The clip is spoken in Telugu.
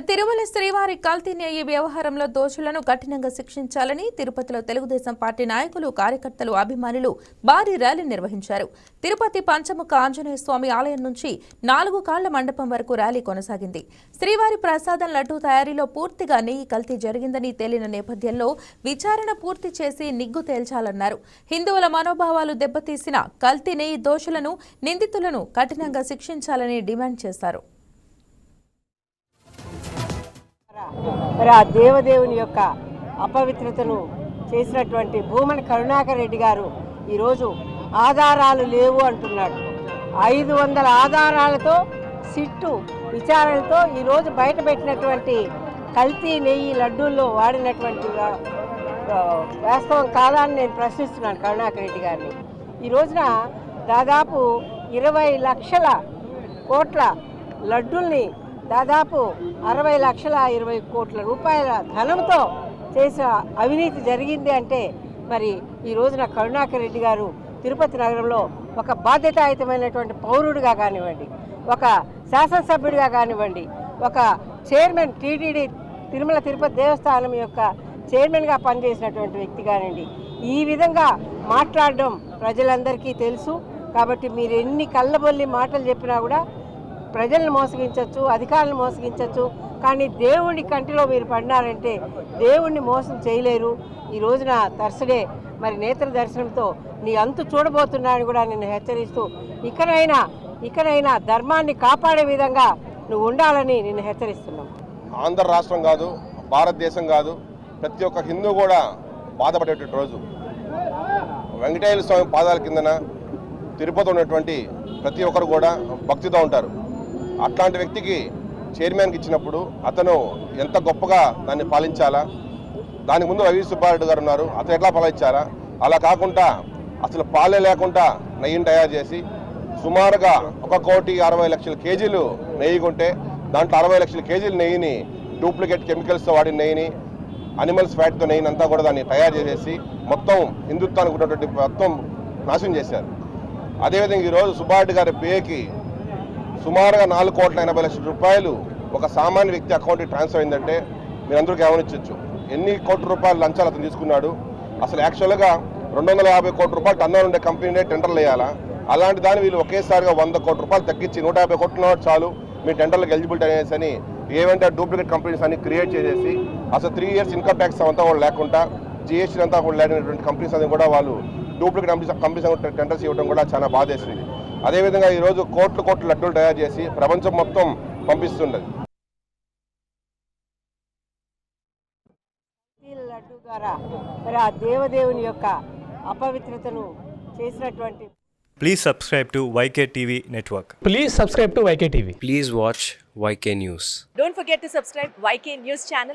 తిరుమల శ్రీవారి కల్తీ నెయ్యి వ్యవహారంలో దోషులను కఠినంగా శిక్షించాలని తిరుపతిలో తెలుగుదేశం పార్టీ నాయకులు, కార్యకర్తలు, అభిమానులు భారీ ర్యాలీ నిర్వహించారు. తిరుపతి పంచముఖ ఆంజనేయ స్వామి ఆలయం నుంచి 4 కాళ్ల మండపం వరకు ర్యాలీ కొనసాగింది. శ్రీవారి ప్రసాదం లడ్డూ తయారీలో పూర్తిగా నెయ్యి కల్తీ జరిగిందని తేలిన నేపథ్యంలో విచారణ పూర్తి చేసి నిగ్గు తేల్చాలన్నారు. హిందువుల మనోభావాలు దెబ్బతీసిన కల్తీ నెయ్యి దోషులను, నిందితులను కఠినంగా శిక్షించాలని డిమాండ్ చేశారు. మరి ఆ దేవదేవుని యొక్క అపవిత్రతను చేసినటువంటి భూమన కరుణాకర్ రెడ్డి గారు ఈరోజు ఆధారాలు లేవు అంటున్నాడు. 500 ఆధారాలతో సిట్టు విచారణతో ఈరోజు బయటపెట్టినటువంటి కల్తీ నెయ్యి లడ్డూల్లో వాడినటువంటి వాస్తవం కాదని నేను ప్రశ్నిస్తున్నాను కరుణాకర్ రెడ్డి గారిని. ఈ రోజున దాదాపు 20 లక్షల కోట్ల లడ్డూల్ని దాదాపు 60 లక్షల 20 కోట్ల రూపాయల ధనంతో చేసిన అవినీతి జరిగింది అంటే మరి ఈ రోజున కరుణాకర్ రెడ్డి గారు తిరుపతి నగరంలో ఒక బాధ్యతాయుతమైనటువంటి పౌరుడిగా కానివ్వండి, ఒక శాసనసభ్యుడిగా కానివ్వండి, ఒక చైర్మన్ టీటీడీ తిరుమల తిరుపతి దేవస్థానం యొక్క చైర్మన్గా పనిచేసినటువంటి వ్యక్తి కానివ్వండి, ఈ విధంగా మాట్లాడడం ప్రజలందరికీ తెలుసు. కాబట్టి మీరు ఎన్ని కళ్ళబొల్లి మాటలు చెప్పినా కూడా ప్రజలను మోసగించవచ్చు, అధికారులను మోసగించవచ్చు, కానీ దేవుడి కంటిలో మీరు పడినారంటే దేవుణ్ణి మోసం చేయలేరు. ఈ రోజున థర్స్డే మరి నేత్ర దర్శనంతో నీ అంతు చూడబోతున్నానని కూడా నిన్ను హెచ్చరిస్తూ ఇకనైనా ధర్మాన్ని కాపాడే విధంగా నువ్వు ఉండాలని నిన్ను హెచ్చరిస్తున్నాం. ఆంధ్ర రాష్ట్రం కాదు, భారతదేశం కాదు, ప్రతి ఒక్క హిందూ కూడా బాధపడేటువంటి రోజు. వెంకటేశ్వర స్వామి పాదాల కిందన తిరుపతి ఉన్నటువంటి ప్రతి ఒక్కరు కూడా భక్తితో ఉంటారు. అట్లాంటి వ్యక్తికి చైర్మన్కి ఇచ్చినప్పుడు అతను ఎంత గొప్పగా దాన్ని పాలించాలా, దానికి ముందు వైవి సుబ్బారెడ్డి గారు ఉన్నారు, అతను ఎట్లా పాలించాలా, అలా కాకుండా అసలు పాలే లేకుండా నెయ్యిని తయారు చేసి సుమారుగా 1,60,00,000 కేజీలు నెయ్యి కొంటే దాంట్లో 60 లక్షల కేజీల నెయ్యిని డూప్లికేట్ కెమికల్స్తో వాడిన నెయ్యిని, అనిమల్స్ ఫ్యాట్తో నెయ్యిని అంతా కూడా దాన్ని తయారు చేసేసి మొత్తం హిందుత్వానికి ఉన్నటువంటి మొత్తం నాశనం చేశారు. అదేవిధంగా ఈరోజు సుబ్బారెడ్డి గారి పేకి సుమారుగా 4,80,00,000 రూపాయలు ఒక సామాన్య వ్యక్తి అకౌంట్కి ట్రాన్స్ఫర్ అయిందంటే మీరందరూ గమనించవచ్చు. ఎన్ని కోట్ల రూపాయలు లంచాలు అతను తీసుకున్నాడు. అసలు యాక్చువల్గా 250 కోట్ల రూపాయలు టర్నోవర్ ఉండే కంపెనీనే టెండర్లు వేయాలా, అలాంటి దాన్ని వీళ్ళు ఒకేసారిగా 100 కోట్ల రూపాయలు తగ్గించి 150 కోట్ల చాలు మీ టెండర్లకు ఎలిజిబిలిటీ అనేసి అని ఏమంటే డూప్లికేట్ కంపెనీస్ అన్ని క్రియేట్ చేసేసి అసలు 3 ఇయర్స్ ఇన్కమ్ ట్యాక్స్ అంతా కూడా లేకుండా జిఎస్టీ అంతా కూడా లేనటువంటి కంపెనీస్ అని కూడా వాళ్ళు డూప్లికేట్ కంపెనీస్ టెండర్స్ ఇవ్వడం కూడా చాలా బాధేసింది. అదేవిధంగా ఈరోజు కోట్ల లడ్డూలు తయారు చేసి ప్రపంచం మొత్తం పంపిస్తుండదు. లడ్డూ ద్వారా మరి ఆ దేవదేవుని యొక్క అపవిత్రతను చేసినటువంటి. Please subscribe to YK TV Network. Please subscribe to YK TV. Please watch YK News. Don't forget to subscribe YK News channel